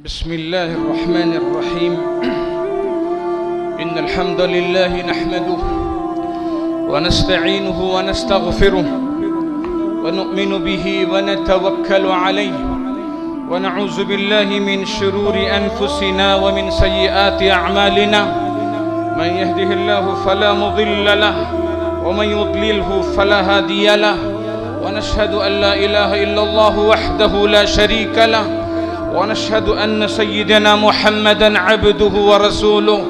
بسم الله الرحمن الرحيم إن الحمد لله نحمده ونستعينه ونستغفره ونؤمن به ونتوكل عليه ونعوذ بالله من شرور أنفسنا ومن سيئات أعمالنا من يهده الله فلا مضل له ومن يضلله فلا هادي له ونشهد أن لا إله إلا الله وحده لا شريك له ونشهد أن سيدنا محمدا عبده ورسوله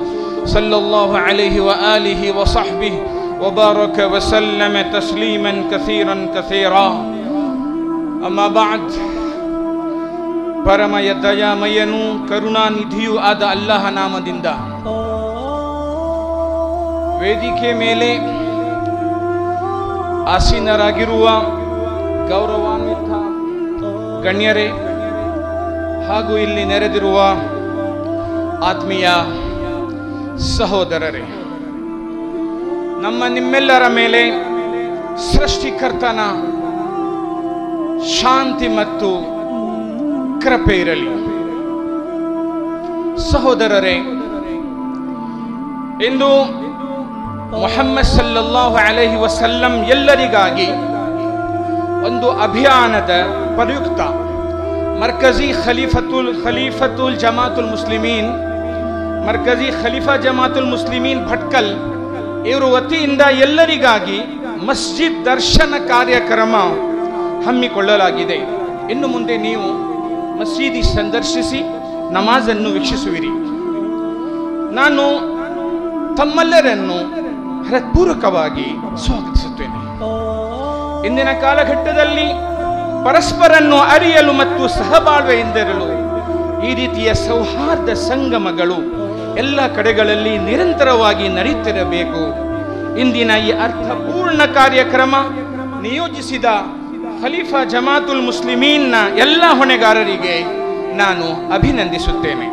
صلى الله عليه وآله وصحبه وبارك وسلم تسليما كثيرا كثيرا أما بعد ಪರಮಯ ದಯಾಮಯನು ಕರುಣಾನಿಧಿಯೂ ಆದ ಅಲ್ಲಾಹ ನಾಮದಿಂದ ವೇದಿಕೆ ಮೇಲೆ ಆಸೀನರಾಗಿರುವ ಗೌರವಾನ್ವಿತ ಗಣ್ಯರೇ ಹಾಗೂ ಇಲ್ಲಿ ನೆರೆದಿರುವ ಆತ್ಮೀಯ ಸಹೋದರರೇ, ನಮ್ಮ ನಿಮ್ಮೆಲ್ಲರ ಮೇಲೆ ಸೃಷ್ಟಿಕರ್ತನ ಶಾಂತಿ ಮತ್ತು ಕೃಪೆ ಇರಲಿ. ಸಹೋದರರೇ, ಇಂದು ಮುಹಮ್ಮದ್ ಸಲ್ಲಲ್ಲಾಹು ಅಲೈಹಿ ವಸಲ್ಲಂ ಎಲ್ಲರಿಗಾಗಿ ಒಂದು ಅಭಿಯಾನದ ಪ್ರಯುಕ್ತ ಮರ್ಕಜಿ ಖಲೀಫತುಲ್ ಜಮಾತುಲ್ ಮುಸ್ಲಿಮೀನ್ ಮರ್ಕಜಿ ಖಲೀಫಾ ಜಮಾತುಲ್ ಮುಸ್ಲಿಮೀನ್ ಭಟ್ಕಲ್ ಇವರ ವತಿಯಿಂದ ಎಲ್ಲರಿಗಾಗಿ ಮಸ್ಜಿದ್ ದರ್ಶನ ಕಾರ್ಯಕ್ರಮ ಹಮ್ಮಿಕೊಳ್ಳಲಾಗಿದೆ. ಇನ್ನು ಮುಂದೆ ನೀವು ಮಸೀದಿ ಸಂದರ್ಶಿಸಿ ನಮಾಜನ್ನು ವೀಕ್ಷಿಸುವಿರಿ. ನಾನು ತಮ್ಮೆಲ್ಲರನ್ನು ಹೃತ್ಪೂರ್ವಕವಾಗಿ ಸ್ವಾಗತಿಸುತ್ತೇನೆ. ಇಂದಿನ ಕಾಲಘಟ್ಟದಲ್ಲಿ ಪರಸ್ಪರನ್ನು ಅರಿಯಲು ಮತ್ತು ಸಹಬಾಳ್ವೆಯಿಂದಿರಲು ಈ ರೀತಿಯ ಸೌಹಾರ್ದ ಸಂಗಮಗಳು ಎಲ್ಲ ಕಡೆಗಳಲ್ಲಿ ನಿರಂತರವಾಗಿ ನಡೆಯುತ್ತಿರಬೇಕು. ಇಂದಿನ ಈ ಅರ್ಥಪೂರ್ಣ ಕಾರ್ಯಕ್ರಮ ನಿಯೋಜಿಸಿದ ಖಲೀಫಾ ಜಮಾತುಲ್ ಮುಸ್ಲಿಮೀನ್ನ ಎಲ್ಲ ಹೊಣೆಗಾರರಿಗೆ ನಾನು ಅಭಿನಂದಿಸುತ್ತೇನೆ.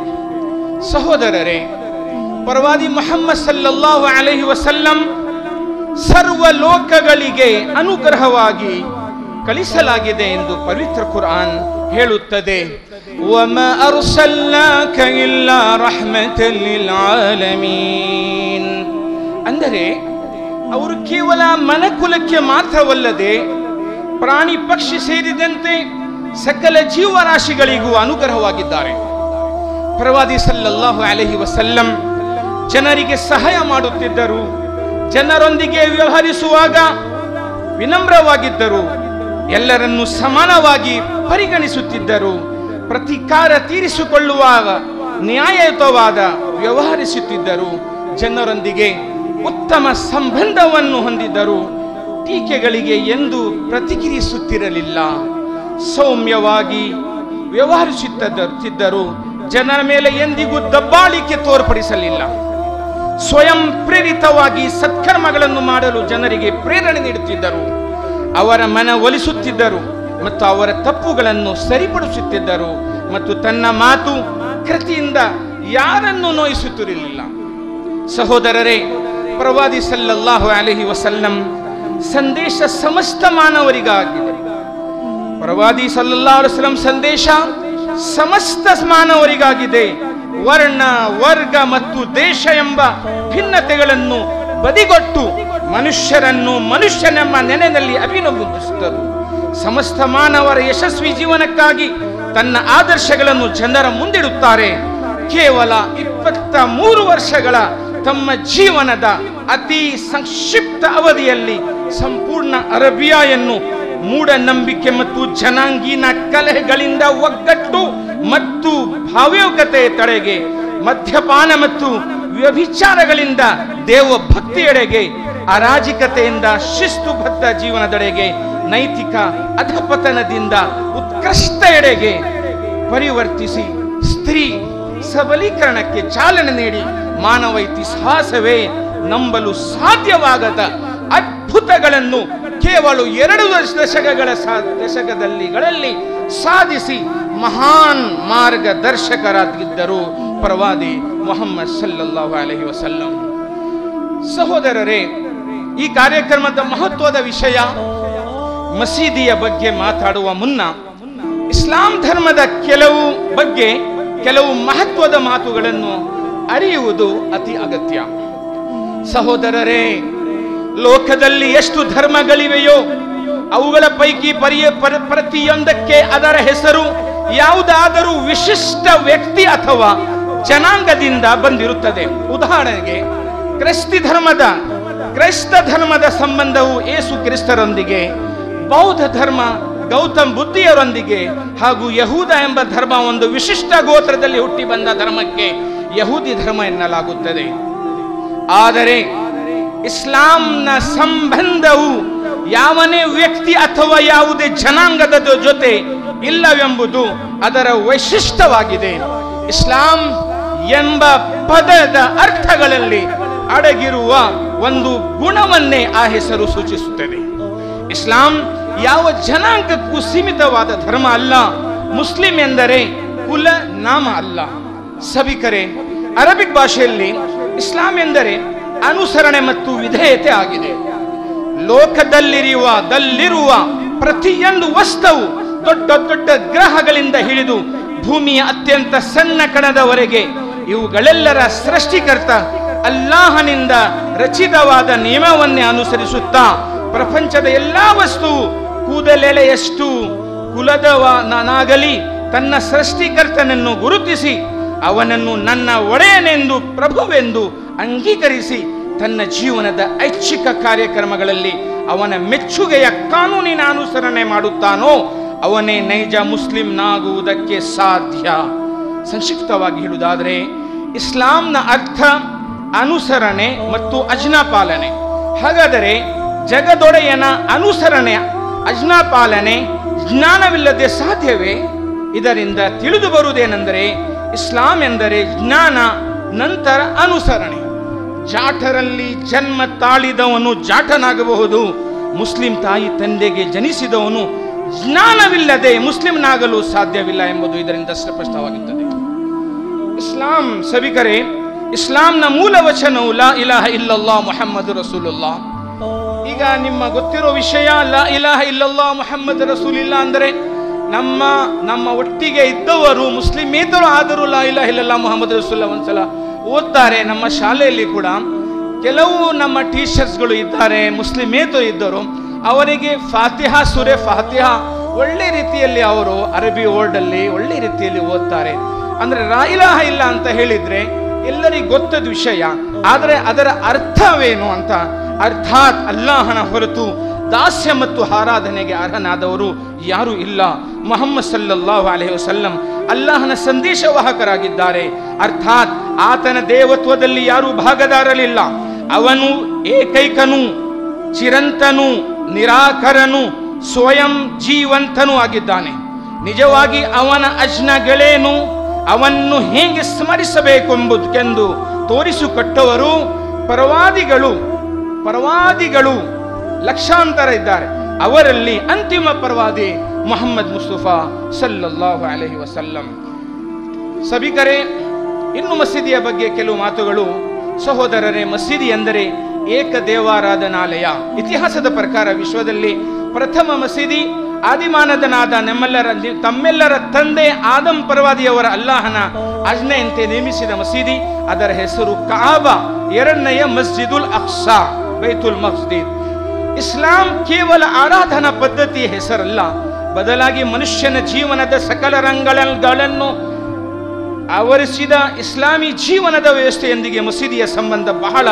ಸಹೋದರರೇ, ಪ್ರವಾದಿ ಮುಹಮ್ಮದ್ ಸಲ್ಲಲ್ಲಾಹು ಅಲೈಹಿ ವಸಲ್ಲಂ ಸರ್ವ ಲೋಕಗಳಿಗೆ ಅನುಗ್ರಹವಾಗಿ ಕಳಿಸಲಾಗಿದೆ ಎಂದು ಪವಿತ್ರ ಕುರ್ಆನ್ ಹೇಳುತ್ತದೆ. ವಮಾ ಅರ್ಸಲ್ನಾಕ ಇಲ್ಲಾ ರಹ್ಮತಲ್ ಲಿಲ್ ಆಲಮೀನ್. ಅಂದರೆ ಅವರು ಕೇವಲ ಮನುಕುಲಕ್ಕೆ ಮಾತ್ರವಲ್ಲದೆ ಪ್ರಾಣಿ ಪಕ್ಷಿ ಸೇರಿದಂತೆ ಸಕಲ ಜೀವರಾಶಿಗಳಿಗೂ ಅನುಗ್ರಹವಾಗಿದ್ದಾರೆ. ಪ್ರವಾದಿ ಸಲ್ಲಲ್ಲಾಹು ಅಲೈಹಿ ವಸಲ್ಲಂ ಜನರಿಗೆ ಸಹಾಯ ಮಾಡುತ್ತಿದ್ದರು, ಜನರೊಂದಿಗೆ ವ್ಯವಹರಿಸುವಾಗ ವಿನಮ್ರವಾಗಿದ್ದರು, ಎಲ್ಲರನ್ನೂ ಸಮಾನವಾಗಿ ಪರಿಗಣಿಸುತ್ತಿದ್ದರು, ಪ್ರತೀಕಾರ ತೀರಿಸಿಕೊಳ್ಳುವಾಗ ನ್ಯಾಯಯುತವಾದ ವ್ಯವಹರಿಸುತ್ತಿದ್ದರು, ಜನರೊಂದಿಗೆ ಉತ್ತಮ ಸಂಬಂಧವನ್ನು ಹೊಂದಿದ್ದರು, ಟೀಕೆಗಳಿಗೆ ಎಂದು ಪ್ರತಿಕ್ರಿಯಿಸುತ್ತಿರಲಿಲ್ಲ, ಸೌಮ್ಯವಾಗಿ ವ್ಯವಹರಿಸುತ್ತಿದ್ದರು, ಜನರ ಮೇಲೆ ಎಂದಿಗೂ ದಬ್ಬಾಳಿಕೆ ತೋರ್ಪಡಿಸಲಿಲ್ಲ, ಸ್ವಯಂ ಪ್ರೇರಿತವಾಗಿ ಸತ್ಕರ್ಮಗಳನ್ನು ಮಾಡಲು ಜನರಿಗೆ ಪ್ರೇರಣೆ ನೀಡುತ್ತಿದ್ದರು, ಅವರ ಮನ ಒಲಿಸುತ್ತಿದ್ದರು ಮತ್ತು ಅವರ ತಪ್ಪುಗಳನ್ನು ಸರಿಪಡಿಸುತ್ತಿದ್ದರು ಮತ್ತು ತನ್ನ ಮಾತು ಕೃತಿಯಿಂದ ಯಾರನ್ನು ನೋಯಿಸುತ್ತಿರಲಿಲ್ಲ. ಸಹೋದರರೇ, ಪ್ರವಾದಿ ಸಲ್ಲಲ್ಲಾಹು ಅಲೈಹಿ ವಸಲ್ಲಂ ಸಂದೇಶ ಸಮಸ್ತ ಮಾನವರಿಗಾಗಿದೆ. ಪ್ರವಾದಿ ಸಲ್ಲಲ್ಲಾಹು ಅಲೈಹಿ ವಸಲ್ಲಂ ಸಂದೇಶ ಸಮಸ್ತ ಮಾನವರಿಗಾಗಿದೆ. ವರ್ಣ, ವರ್ಗ ಮತ್ತು ದೇಶ ಎಂಬ ಭಿನ್ನತೆಗಳನ್ನು ಬದಿಗೊಟ್ಟು ಮನುಷ್ಯರನ್ನು ಮನುಷ್ಯನೆಂಬ ನೆನೆಯಲ್ಲಿ ಅಭಿನಂದಿಸಿದರು. ಸಮಸ್ತ ಮಾನವರ ಯಶಸ್ವಿ ಜೀವನಕ್ಕಾಗಿ ತನ್ನ ಆದರ್ಶಗಳನ್ನು ಜನರ ಮುಂದಿಡುತ್ತಾರೆ. ಕೇವಲ 23 ವರ್ಷಗಳ ತಮ್ಮ ಜೀವನದ ಅತಿ ಸಂಕ್ಷಿಪ್ತ ಅವಧಿಯಲ್ಲಿ ಸಂಪೂರ್ಣ ಅರೇಬಿಯಾವನ್ನು ಮೂಢನಂಬಿಕೆ ಮತ್ತು ಜನಾಂಗೀನ ಕಲಹಗಳಿಂದ ಒಗ್ಗಟ್ಟು ಮತ್ತು ಭಾವ್ಯಕತೆಯ ತಡೆಗೆ, ಮದ್ಯಪಾನ ಮತ್ತು ವ್ಯಭಿಚಾರಗಳಿಂದ ದೇವಭಕ್ತಿಯೆಡೆಗೆ, ಅರಾಜಕತೆಯಿಂದ ಶಿಸ್ತುಬದ್ಧ ಜೀವನದೆಡೆಗೆ, ನೈತಿಕ ಅಧಪತನದಿಂದ ಉತ್ಕೃಷ್ಟ ಎಡೆಗೆ ಪರಿವರ್ತಿಸಿ ಸ್ತ್ರೀ ಸಬಲೀಕರಣಕ್ಕೆ ಚಾಲನೆ ನೀಡಿ ಮಾನವ ಇತಿಹಾಸವೇ ನಂಬಲು ಸಾಧ್ಯವಾಗದ ಅದ್ಭುತಗಳನ್ನು ಕೇವಲ 2 ದಶಕಗಳಲ್ಲಿ ಸಾಧಿಸಿ ಮಹಾನ್ ಮಾರ್ಗದರ್ಶಕರಾಗಿದ್ದರು ಪ್ರವಾದಿ ಮುಹಮ್ಮದ್ ಸಲ್ಲಲ್ಲಾಹು ಅಲೈಹಿ ವಸಲ್ಲಂ. ಸಹೋದರರೇ, ಈ ಕಾರ್ಯಕ್ರಮದ ಮಹತ್ವದ ವಿಷಯ ಮಸೀದಿಯ ಬಗ್ಗೆ ಮಾತಾಡುವ ಮುನ್ನ ಇಸ್ಲಾಂ ಧರ್ಮದ ಕೆಲವು ಬಗ್ಗೆ ಕೆಲವು ಮಹತ್ವದ ಮಾತುಗಳನ್ನು ಅರಿಯುವುದು ಅತಿ ಅಗತ್ಯ. ಸಹೋದರರೇ, ಲೋಕದಲ್ಲಿ ಎಷ್ಟು ಧರ್ಮಗಳಿವೆಯೋ ಅವುಗಳ ಪೈಕಿ ಪ್ರತಿಯೊಂದಕ್ಕೆ ಅದರ ಹೆಸರು ಯಾವುದಾದರೂ ವಿಶಿಷ್ಟ ವ್ಯಕ್ತಿ ಅಥವಾ ಜನಾಂಗದಿಂದ ಬಂದಿರುತ್ತದೆ. ಉದಾಹರಣೆಗೆ ಕ್ರೈಸ್ತ ಧರ್ಮದ ಸಂಬಂಧವು ಯೇಸು ಕ್ರಿಸ್ತರೊಂದಿಗೆ, ಬೌದ್ಧ ಧರ್ಮ ಗೌತಮ್ ಬುದ್ಧಿಯರೊಂದಿಗೆ, ಹಾಗೂ ಯಹೂದ ಎಂಬ ಧರ್ಮ ಒಂದು ವಿಶಿಷ್ಟ ಗೋತ್ರದಲ್ಲಿ ಹುಟ್ಟಿ ಬಂದ ಧರ್ಮಕ್ಕೆ ಯಹೂದಿ ಧರ್ಮ ಎನ್ನಲಾಗುತ್ತದೆ. ಆದರೆ ಇಸ್ಲಾಂನ ಸಂಬಂಧವು ಯಾವನೇ ವ್ಯಕ್ತಿ ಅಥವಾ ಯಾವುದೇ ಜನಾಂಗದ ಜೊತೆ ಇಲ್ಲವೆಂಬುದು ಅದರ ವೈಶಿಷ್ಟ್ಯವಾಗಿದೆ. ಇಸ್ಲಾಂ ಎಂಬ ಪದದ ಅರ್ಥಗಳಲ್ಲಿ ಅಡಗಿರುವ ಒಂದು ಗುಣವನ್ನೇ ಆ ಹೆಸರು ಸೂಚಿಸುತ್ತದೆ. ಇಸ್ಲಾಂ ಯಾವ ಜನಾಂಗಕ್ಕೂ ಸೀಮಿತವಾದ ಧರ್ಮ ಅಲ್ಲ. ಮುಸ್ಲಿಂ ಎಂದರೆ ಕುಲ ನಾಮ ಅಲ್ಲ. ಸಭಿಕರೇ, ಅರಬಿಕ್ ಭಾಷೆಯಲ್ಲಿ ಇಸ್ಲಾಂ ಎಂದರೆ ಅನುಸರಣೆ ಮತ್ತು ವಿಧೇಯತೆ ಆಗಿದೆ. ಲೋಕದಲ್ಲಿರುವ ಪ್ರತಿಯೊಂದು ವಸ್ತುವು ದೊಡ್ಡ ದೊಡ್ಡ ಗ್ರಹಗಳಿಂದ ಹಿಡಿದು ಭೂಮಿಯ ಅತ್ಯಂತ ಸಣ್ಣ ಕಣದವರೆಗೆ ಇವುಗಳೆಲ್ಲರ ಸೃಷ್ಟಿಕರ್ತ ಅಲ್ಲಾಹನಿಂದ ರಚಿತವಾದ ನಿಯಮವನ್ನೇ ಅನುಸರಿಸುತ್ತಾ ಪ್ರಪಂಚದ ಎಲ್ಲಾ ವಸ್ತುವು ಕೂದಲೆಳೆಯಷ್ಟು ಕುಲದವನಾಗಲಿ ತನ್ನ ಸೃಷ್ಟಿಕರ್ತನನ್ನು ಗುರುತಿಸಿ ಅವನನ್ನು ನನ್ನ ಒಡೆಯನೆಂದು ಪ್ರಭುವೆಂದು ಅಂಗೀಕರಿಸಿ ತನ್ನ ಜೀವನದ ಐಚ್ಛಿಕ ಕಾರ್ಯಕ್ರಮಗಳಲ್ಲಿ ಅವನ ಮೆಚ್ಚುಗೆಯ ಕಾನೂನಿನ ಅನುಸರಣೆ ಮಾಡುತ್ತಾನೋ ಅವನೇ ನೈಜ ಮುಸ್ಲಿಂನಾಗುವುದಕ್ಕೆ ಸಾಧ್ಯ. ಸಂಕ್ಷಿಪ್ತವಾಗಿ ಹೇಳುವುದಾದರೆ ಇಸ್ಲಾಂನ ಅರ್ಥ ಅನುಸರಣೆ ಮತ್ತು ಅಜ್ಞಾಪಾಲನೆ. ಹಾಗಾದರೆ ಜಗದೊಡೆಯನ ಅನುಸರಣೆ ಅಜ್ಞಾಪಾಲನೆ ಜ್ಞಾನವಿಲ್ಲದೆ ಸಾಧ್ಯವೇ? ಇದರಿಂದ ತಿಳಿದು ಬರುವುದೇನೆಂದರೆ ಇಸ್ಲಾಂ ಎಂದರೆ ಜ್ಞಾನ ನಂತರ ಅನುಸರಣೆ. ಜಾಠರಲ್ಲಿ ಜನ್ಮ ತಾಳಿದವನು ಜಾಠನಾಗಬಹುದು. ಮುಸ್ಲಿಂ ತಾಯಿ ತಂದೆಗೆ ಜನಿಸಿದವನು ಜ್ಞಾನವಿಲ್ಲದೆ ಮುಸ್ಲಿಂನಾಗಲು ಸಾಧ್ಯವಿಲ್ಲ ಎಂಬುದು ಇದರಿಂದ ಸ್ಪಷ್ಟವಾಗುತ್ತದೆ. ಇಸ್ಲಾಂ ಸಭಿಕರೇ, ಇಸ್ಲಾಂನ ಮೂಲ ವಚನವು ಲಾ ಇಲಾಹ ಇಲ್ಲಲ್ಲಾಹ್ ಮುಹಮ್ಮದ್ ರಸೂಲುಲ್ಲಾಹ್. ಈಗ ನಿಮ್ಮ ಗೊತ್ತಿರೋ ವಿಷಯ, ಲಾ ಇಲಾಹ ಇಲ್ಲಲ್ಲಾಹ್ ಮುಹಮ್ಮದ್ ರಸೂಲಿಲ್ಲಾ ಅಂದರೆ ನಮ್ಮ ಒಟ್ಟಿಗೆ ಇದ್ದವರು ಮುಸ್ಲಿಮೇತರು ಆದರೂ ಲಾ ಇಲಾಹ ಇಲ್ಲಲ್ಲಾಹ್ ಮುಹಮ್ಮದ್ ರಸೂಲುಲ್ಲಾಹ್ ಒಂದ್ಸಲ ಓದ್ತಾರೆ. ನಮ್ಮ ಶಾಲೆಯಲ್ಲಿ ಕೂಡ ಕೆಲವು ನಮ್ಮ ಟೀಚರ್ಸ್ಗಳು ಇದ್ದಾರೆ, ಮುಸ್ಲಿಮೇತರು ಇದ್ದರು. ಅವರಿಗೆ ಫಾತಿಹಾ ಸೂರೆ ಫಾತಿಹಾ ಒಳ್ಳೆ ರೀತಿಯಲ್ಲಿ ಅವರು ಅರಬಿ ವರ್ಡ್ ಅಲ್ಲಿ ಒಳ್ಳೆ ರೀತಿಯಲ್ಲಿ ಓದ್ತಾರೆ. ಅಂದ್ರೆ ಲಾ ಇಲಾಹ ಇಲ್ಲ ಅಂತ ಹೇಳಿದ್ರೆ ಎಲ್ಲರಿಗೂ ಗೊತ್ತದ ವಿಷಯ, ಆದರೆ ಅದರ ಅರ್ಥವೇನು ಅಂತ, ಅರ್ಥಾತ್ ಅಲ್ಲಾಹನ ಹೊರತು ದಾಸ್ಯ ಮತ್ತು ಆರಾಧನೆಗೆ ಅರ್ಹನಾದವರು ಯಾರೂ ಇಲ್ಲ. ಮುಹಮ್ಮದ್ ಸಲ್ಲಲ್ಲಾಹು ಅಲೈಹಿ ವಸಲ್ಲಂ ಅಲ್ಲಾಹನ ಸಂದೇಶವಾಹಕರಾಗಿದ್ದಾರೆ. ಅರ್ಥಾತ್ ಆತನ ದೇವತ್ವದಲ್ಲಿ ಯಾರೂ ಭಾಗದಾರಲಿಲ್ಲ. ಅವನು ಏಕೈಕನು, ಚಿರಂತನು, ನಿರಾಕರನು, ಸ್ವಯಂ ಜೀವಂತನೂ ಆಗಿದ್ದಾನೆ. ನಿಜವಾಗಿ ಅವನ ಅಜ್ಞಗಳೇನು, ಅವನ್ನು ಹೇಗೆ ಸ್ಮರಿಸಬೇಕೆಂಬುದಕ್ಕೆಂದು ತೋರಿಸಿಕೊಟ್ಟವರು ಪ್ರವಾದಿಗಳು ಲಕ್ಷಾಂತರ ಇದ್ದಾರೆ. ಅವರಲ್ಲಿ ಅಂತಿಮ ಪ್ರವಾದಿ ಮುಹಮ್ಮದ್ ಮುಸ್ತಫಾ ಸಲ್ಲಲ್ಲಾಹು ಅಲೈಹಿ ವಸಲ್ಲಂ. ಸಭಿಕರೇ, ಇನ್ನು ಮಸೀದಿಯ ಬಗ್ಗೆ ಕೆಲವು ಮಾತುಗಳು. ಸಹೋದರರೇ, ಮಸೀದಿ ಎಂದರೆ ಏಕ ದೇವಾರಾಧನಾಲಯ. ಇತಿಹಾಸದ ಪ್ರಕಾರ ವಿಶ್ವದಲ್ಲಿ ಪ್ರಥಮ ಮಸೀದಿ ಆದಿಮಾನದನಾದ ತಮ್ಮೆಲ್ಲರ ತಂದೆ ಆದಂ ಪ್ರವಾದಿಯವರ ಅಲ್ಲಾಹನ ಆಜ್ಞೆಯಂತೆ ನೇಮಿಸಿದ ಮಸೀದಿ. ಅದರ ಹೆಸರು ಕಾಬಾ. ಎರಡನೆಯ ಮಸ್ಜಿದುಲ್ ಅಕ್ಸಾ, ಬೈತುಲ್ ಮಸ್ಜಿದ್. ಇಸ್ಲಾಂ ಕೇವಲ ಆರಾಧನಾ ಪದ್ಧತಿಯ ಹೆಸರಲ್ಲ, ಬದಲಾಗಿ ಮನುಷ್ಯನ ಜೀವನದ ಸಕಲ ರಂಗಗಳನ್ನು ಆವರಿಸಿದ ಇಸ್ಲಾಮಿ ಜೀವನದ ವ್ಯವಸ್ಥೆಯೊಂದಿಗೆ ಮಸೀದಿಯ ಸಂಬಂಧ ಬಹಳ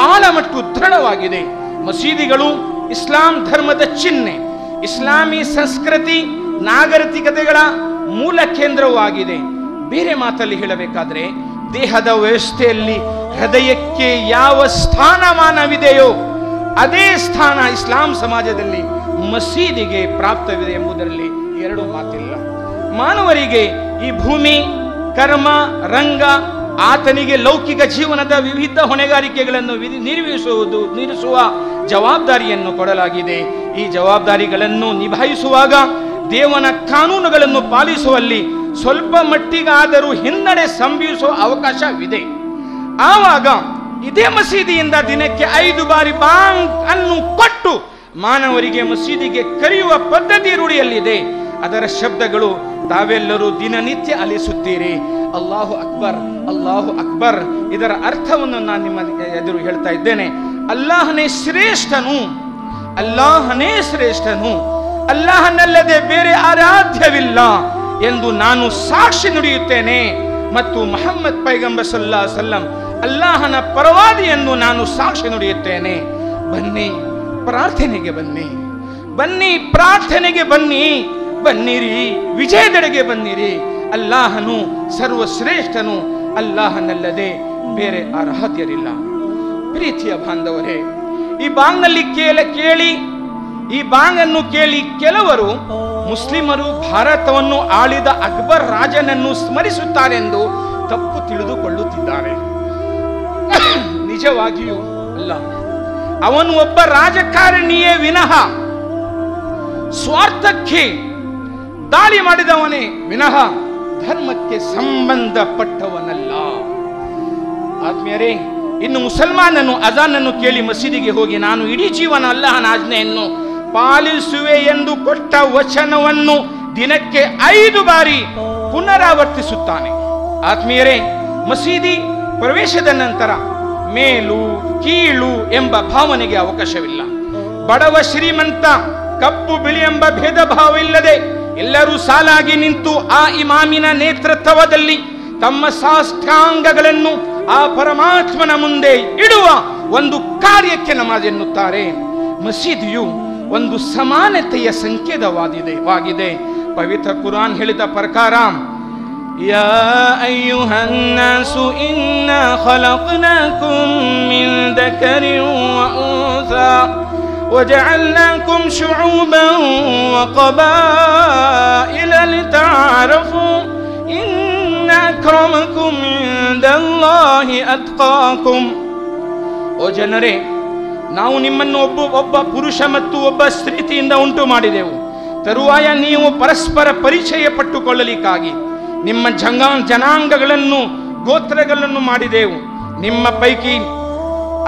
ಆಳ ಮತ್ತು ದೃಢವಾಗಿದೆ. ಮಸೀದಿಗಳು ಇಸ್ಲಾಂ ಧರ್ಮದ ಚಿಹ್ನೆ, ಇಸ್ಲಾಮಿ ಸಂಸ್ಕೃತಿ ನಾಗರಿಕತೆಗಳ ಮೂಲ ಕೇಂದ್ರವಾಗಿದೆ. ಬೇರೆ ಮಾತಲ್ಲಿ ಹೇಳಬೇಕಾದ್ರೆ, ದೇಹದ ವ್ಯವಸ್ಥೆಯಲ್ಲಿ ಹೃದಯಕ್ಕೆ ಯಾವ ಸ್ಥಾನಮಾನವಿದೆಯೋ ಅದೇ ಸ್ಥಾನ ಇಸ್ಲಾಂ ಸಮಾಜದಲ್ಲಿ ಮಸೀದಿಗೆ ಪ್ರಾಪ್ತವಿದೆ ಎಂಬುದರಲ್ಲಿ ಎರಡು ಮಾತಿಲ್ಲ. ಮಾನವರಿಗೆ ಈ ಭೂಮಿ, ಕರ್ಮ, ರಂಗ, ಆತನಿಗೆ ಲೌಕಿಕ ಜೀವನದ ವಿವಿಧ ಹೊಣೆಗಾರಿಕೆಗಳನ್ನು ನಿರ್ವಹಿಸುವ ಜವಾಬ್ದಾರಿಯನ್ನು ಕೊಡಲಾಗಿದೆ. ಈ ಜವಾಬ್ದಾರಿಗಳನ್ನು ನಿಭಾಯಿಸುವಾಗ ದೇವನ ಕಾನೂನುಗಳನ್ನು ಪಾಲಿಸುವಲ್ಲಿ ಸ್ವಲ್ಪ ಮಟ್ಟಿಗಾದರೂ ಹಿನ್ನಡೆ ಸಂಭವಿಸುವ ಅವಕಾಶವಿದೆ. ಆವಾಗ ಇದೇ ಮಸೀದಿಯಿಂದ ದಿನಕ್ಕೆ 5 ಬಾರಿ ಬಾಂಗ್ ಅನ್ನು ಕೊಟ್ಟು ಮಾನವರಿಗೆ ಮಸೀದಿಗೆ ಕರೆಯುವ ಪದ್ಧತಿ ರೂಢಿಯಲ್ಲಿದೆ. ಅದರ ಶಬ್ದಗಳು ತಾವೆಲ್ಲರೂ ದಿನನಿತ್ಯ ಆಲಿಸುತ್ತೀರಿ. ಅಲ್ಲಾಹು ಅಕ್ಬರ್, ಅಲ್ಲಾಹು ಅಕ್ಬರ್. ಇದರ ಅರ್ಥವನ್ನು ನಾನು ನಿಮ್ಮ ಎದುರು ಹೇಳ್ತಾ ಇದ್ದೇನೆ. ಅಲ್ಲಾಹನೇ ಶ್ರೇಷ್ಠನು, ಅಲ್ಲಾಹನೇ ಶ್ರೇಷ್ಠನು, ಅಲ್ಲಾಹನಲ್ಲದೆ ಬೇರೆ ಆರಾಧ್ಯವಿಲ್ಲ ಎಂದು ನಾನು ಸಾಕ್ಷಿ ನುಡಿಯುತ್ತೇನೆ. ಮತ್ತು ಮುಹಮ್ಮದ್ ಪೈಗಂಬರ್ ಸಲ್ಲಲ್ಲಾಹು ಅಲೈಹಿ ವಸಲ್ಲಂ ಅಲ್ಲಾಹನ ಪರವಾದಿ ಎಂದು ನಾನು ಸಾಕ್ಷಿ ನುಡಿಯುತ್ತೇನೆ. ಬನ್ನಿ ಪ್ರಾರ್ಥನೆಗೆ ಬನ್ನಿ, ಬನ್ನಿ ಪ್ರಾರ್ಥನೆಗೆ ಬನ್ನಿ, ಬನ್ನಿರಿ ವಿಜಯದೆಡೆಗೆ ಬನ್ನಿರಿ. ಅಲ್ಲಾಹನು ಸರ್ವಶ್ರೇಷ್ಠನು, ಅಲ್ಲಾಹನಲ್ಲದೆ ಬೇರೆ ಆರಾಧ್ಯರಿಲ್ಲ. ಪ್ರೀತಿಯ ಬಾಂಧವರೇ, ಈ ಬಾಂಗ್ನಲ್ಲಿ ಕೇಳಿ ಈ ಬಾಂಗನ್ನು ಕೇಳಿ ಕೆಲವರು ಮುಸ್ಲಿಮರು ಭಾರತವನ್ನು ಆಳಿದ ಅಕ್ಬರ್ ರಾಜನನ್ನು ಸ್ಮರಿಸುತ್ತಾರೆಂದು ತಪ್ಪು ತಿಳಿದುಕೊಳ್ಳುತ್ತಿದ್ದಾರೆ. ನಿಜವಾಗಿಯೂ ಅಲ್ಲ. ಅವನು ಒಬ್ಬ ರಾಜಕಾರಣಿಯೇ ವಿನಃ ಸ್ವಾರ್ಥಕ್ಕೆ ದಾಳಿ ಮಾಡಿದವನೇ ವಿನಃ ಧರ್ಮಕ್ಕೆ ಸಂಬಂಧಪಟ್ಟವನಲ್ಲ. ಆತ್ಮೀಯರೇ, ಇನ್ನು ಮುಸಲ್ಮಾನನು ಅಜಾನನ್ನು ಕೇಳಿ ಮಸೀದಿಗೆ ಹೋಗಿ ನಾನು ಇಡೀ ಜೀವನ ಅಲ್ಲಾಹನ ಆಜ್ಞೆಯನ್ನು ಪಾಲಿಸುವೆ ಎಂದು ಕೊಟ್ಟ ವಚನವನ್ನು ದಿನಕ್ಕೆ 5 ಬಾರಿ ಪುನರಾವರ್ತಿಸುತ್ತಾನೆ. ಆತ್ಮೀಯರೇ, ಮಸೀದಿ ಪ್ರವೇಶದ ನಂತರ ಮೇಲು ಕೀಳು ಎಂಬ ಭಾವನೆಗೆ ಅವಕಾಶವಿಲ್ಲ. ಬಡವ ಶ್ರೀಮಂತ, ಕಪ್ಪು ಬಿಳಿ ಎಂಬ ಭೇದ ಭಾವವಿಲ್ಲದೆ ಎಲ್ಲರೂ ಸಾಲಾಗಿ ನಿಂತು ಆ ಇಮಾಮಿನ ನೇತೃತ್ವದಲ್ಲಿ ತಮ್ಮ ಸಾಷ್ಟಾಂಗಗಳನ್ನು ಆ ಪರಮಾತ್ಮನ ಮುಂದೆ ಇಡುವ ಒಂದು ಕಾರ್ಯಕ್ಕೆ ನಮಾಜ್ ಎನ್ನುತ್ತಾರೆ. ಮಸೀದಿಯು ಒಂದು ಸಮಾನತೆಯ ಸಂಕೇತವಾಗಿದೆ. ಪವಿತ್ರ ಕುರಾನ್ ಹೇಳಿದ ಪ್ರಕಾರ, ಯಾ ಅಯ್ಯುಹನ್ ನಾಸು ಇನ್ನಾ ಖಲಕ್ನಾಕುಂ ಮಿನ್ ದಕರಿನ್ ವ ಉನ್ಸಾ ವಜಅಲ್ನಾಕುಂ ಶುಊಬನ್ ವ ಕಬಾಯಿಲ ಲಿತಅರಫು ಇನ್ನ ಅಕ್ರಮಕುಂ ಇಂದಲ್ಲಾಹಿ ಅತ್ಕಾಕುಂ. ಓ ಜನರೇ, ನಾವು ನಿಮ್ಮನ್ನು ಒಬ್ಬ ಪುರುಷ ಮತ್ತು ಒಬ್ಬ ಸ್ತ್ರೀತಿಯಿಂದ ಉಂಟು ಮಾಡಿದೆವು. ತರುವಾಯ ನೀವು ಪರಸ್ಪರ ಪರಿಚಯ ಪಟ್ಟುಕೊಳ್ಳಲಿಕ್ಕಾಗಿ ನಿಮ್ಮ ಜನಾಂಗಗಳನ್ನು ಗೋತ್ರಗಳನ್ನು ಮಾಡಿದೆವು. ನಿಮ್ಮ ಪೈಕಿ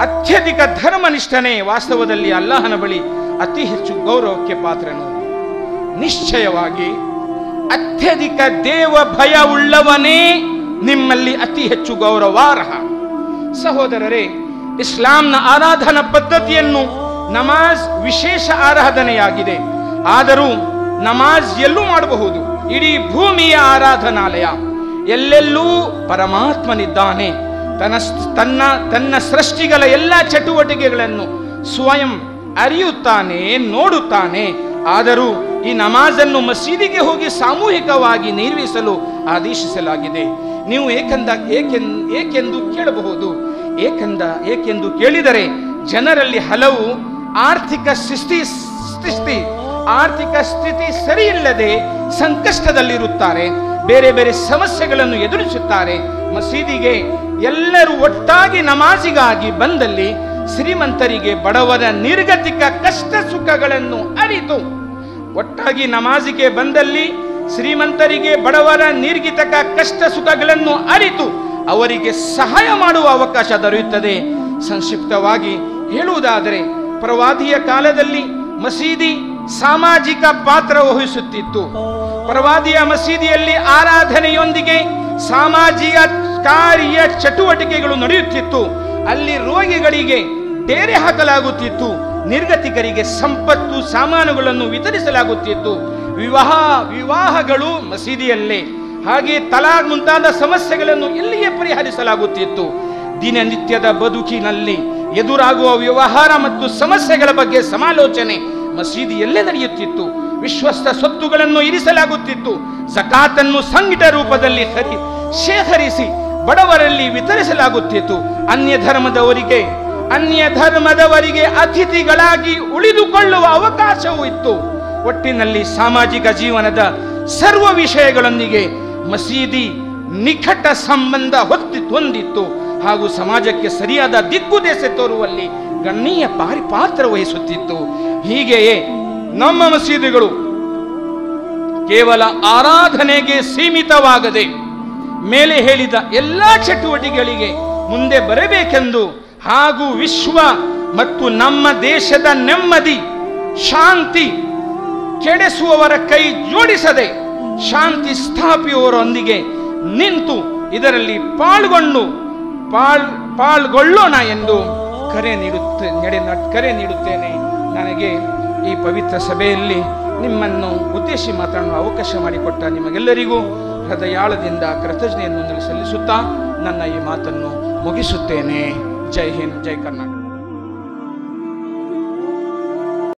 ಅತ್ಯಧಿಕ ಧರ್ಮನಿಷ್ಠನೇ ವಾಸ್ತವದಲ್ಲಿ ಅಲ್ಲಾಹನ ಬಳಿ ಅತಿ ಹೆಚ್ಚು ಗೌರವಕ್ಕೆ ಪಾತ್ರನು. ನಿಶ್ಚಯವಾಗಿ ಅತ್ಯಧಿಕ ದೇವ ಭಯ ಉಳ್ಳವನೇ ನಿಮ್ಮಲ್ಲಿ ಅತಿ ಹೆಚ್ಚು ಗೌರವಾರ್ಹ. ಸಹೋದರರೇ, ಇಸ್ಲಾಂನ ಆರಾಧನಾ ಪದ್ಧತಿಯನ್ನು ನಮಾಜ್ ವಿಶೇಷ ಆರಾಧನೆಯಾಗಿದೆ. ಆದರೂ ನಮಾಜ್ ಎಲ್ಲೂ ಮಾಡಬಹುದು. ಇಡೀ ಭೂಮಿಯ ಆರಾಧನಾಲಯ. ಎಲ್ಲೆಲ್ಲೂ ಪರಮಾತ್ಮನಿದ್ದಾನೆ. ತನ್ನ ಸೃಷ್ಟಿಗಳ ಎಲ್ಲ ಚಟುವಟಿಕೆಗಳನ್ನು ಸ್ವಯಂ ಅರಿಯುತ್ತಾನೆ, ನೋಡುತ್ತಾನೆ. ಆದರೂ ಈ ನಮಾಜನ್ನು ಮಸೀದಿಗೆ ಹೋಗಿ ಸಾಮೂಹಿಕವಾಗಿ ನಿರ್ವಹಿಸಲು ಆದೇಶಿಸಲಾಗಿದೆ. ನೀವು ಏಕೆಂದು ಕೇಳಬಹುದು. ಏಕೆಂದು ಕೇಳಿದರೆ ಜನರಲ್ಲಿ ಹಲವು ಆರ್ಥಿಕ ಸ್ಥಿತಿ ಸರಿಯಿಲ್ಲದೆ ಸಂಕಷ್ಟದಲ್ಲಿರುತ್ತಾರೆ, ಬೇರೆ ಬೇರೆ ಸಮಸ್ಯೆಗಳನ್ನು ಎದುರಿಸುತ್ತಾರೆ. ಮಸೀದಿಗೆ ಎಲ್ಲರೂ ಒಟ್ಟಾಗಿ ನಮಾಜಿಗಾಗಿ ಬಂದಲ್ಲಿ ಶ್ರೀಮಂತರಿಗೆ ಬಡವರ ನಿರ್ಗತಿಕ ಕಷ್ಟ ಸುಖಗಳನ್ನು ಅರಿತು, ಒಟ್ಟಾಗಿ ನಮಾಜಿಗೆ ಬಂದಲ್ಲಿ ಶ್ರೀಮಂತರಿಗೆ ಬಡವರ ನಿರ್ಗತಿಕ ಕಷ್ಟ ಸುಖಗಳನ್ನು ಅರಿತು ಅವರಿಗೆ ಸಹಾಯ ಮಾಡುವ ಅವಕಾಶ ದೊರೆಯುತ್ತದೆ. ಸಂಕ್ಷಿಪ್ತವಾಗಿ ಹೇಳುವುದಾದರೆ, ಪ್ರವಾದಿಯ ಕಾಲದಲ್ಲಿ ಮಸೀದಿ ಸಾಮಾಜಿಕ ಪಾತ್ರ ವಹಿಸುತ್ತಿತ್ತು. ಪ್ರವಾದಿಯ ಮಸೀದಿಯಲ್ಲಿ ಆರಾಧನೆಯೊಂದಿಗೆ ಸಾಮಾಜಿಕ ಕಾರ್ಯ ಚಟುವಟಿಕೆಗಳು ನಡೆಯುತ್ತಿತ್ತು. ಅಲ್ಲಿ ರೋಗಿಗಳಿಗೆ ಡೇರೆ ಹಾಕಲಾಗುತ್ತಿತ್ತು, ನಿರ್ಗತಿಕರಿಗೆ ಸಂಪತ್ತು ಸಾಮಾನುಗಳನ್ನು ವಿತರಿಸಲಾಗುತ್ತಿತ್ತು. ವಿವಾಹಗಳು ಮಸೀದಿಯಲ್ಲೇ, ಹಾಗೆ ತಲಾಕ್ ಮುಂತಾದ ಸಮಸ್ಯೆಗಳನ್ನು ಇಲ್ಲಿಯೇ ಪರಿಹರಿಸಲಾಗುತ್ತಿತ್ತು. ದಿನನಿತ್ಯದ ಬದುಕಿನಲ್ಲಿ ಎದುರಾಗುವ ವ್ಯವಹಾರ ಮತ್ತು ಸಮಸ್ಯೆಗಳ ಬಗ್ಗೆ ಸಮಾಲೋಚನೆ ಮಸೀದಿಯಲ್ಲೇ ನಡೆಯುತ್ತಿತ್ತು. ವಿಶ್ವಸ್ತ ಸ್ವತ್ತುಗಳನ್ನು ಇರಿಸಲಾಗುತ್ತಿತ್ತು. ಝಕಾತನ್ನು ಸಂಘಟಿತ ರೂಪದಲ್ಲಿ ಶೇಖರಿಸಿ ಬಡವರಲ್ಲಿ ವಿತರಿಸಲಾಗುತ್ತಿತ್ತು. ಅನ್ಯ ಧರ್ಮದವರಿಗೆ ಅತಿಥಿಗಳಾಗಿ ಉಳಿದುಕೊಳ್ಳುವ ಅವಕಾಶವೂ ಇತ್ತು. ಒಟ್ಟಿನಲ್ಲಿ ಸಾಮಾಜಿಕ ಜೀವನದ ಸರ್ವ ವಿಷಯಗಳೊಂದಿಗೆ ಮಸೀದಿ ನಿಕಟ ಸಂಬಂಧ ಹೊಂದಿತ್ತು ಹಾಗೂ ಸಮಾಜಕ್ಕೆ ಸರಿಯಾದ ದಿಕ್ಕುದೆಸೆ ತೋರುವಲ್ಲಿ ಗಣನೀಯ ಪಾತ್ರ ವಹಿಸುತ್ತಿತ್ತು. ಹೀಗೆಯೇ ನಮ್ಮ ಮಸೀದಿಗಳು ಕೇವಲ ಆರಾಧನೆಗೆ ಸೀಮಿತವಾಗದೆ ಮೇಲೆ ಹೇಳಿದ ಎಲ್ಲಾ ಚಟುವಟಿಕೆಗಳಿಗೆ ಮುಂದೆ ಬರಬೇಕೆಂದು ಹಾಗೂ ವಿಶ್ವ ಮತ್ತು ನಮ್ಮ ದೇಶದ ನೆಮ್ಮದಿ ಶಾಂತಿ ಕೆಡಿಸುವವರ ಕೈ ಜೋಡಿಸದೆ ಶಾಂತಿ ಸ್ಥಾಪಿಸುವವರೊಂದಿಗೆ ನಿಂತು ಇದರಲ್ಲಿ ಪಾಲ್ಗೊಳ್ಳೋಣ ಎಂದು ಕರೆ ನೀಡುತ್ತೇನೆ. ನನಗೆ ಈ ಪವಿತ್ರ ಸಭೆಯಲ್ಲಿ ನಿಮ್ಮನ್ನು ಉದ್ದೇಶಿಸಿ ಮಾತನಾಡುವ ಅವಕಾಶ ಮಾಡಿಕೊಟ್ಟ ನಿಮಗೆಲ್ಲರಿಗೂ ಹೃದಯಾಳದಿಂದ ಕೃತಜ್ಞತೆಯನ್ನು ಸಲ್ಲಿಸುತ್ತಾ ನನ್ನ ಈ ಮಾತನ್ನು ಮುಗಿಸುತ್ತೇನೆ. ಜೈ ಹಿಂದ್, ಜೈ ಕರ್ನಾಟಕ.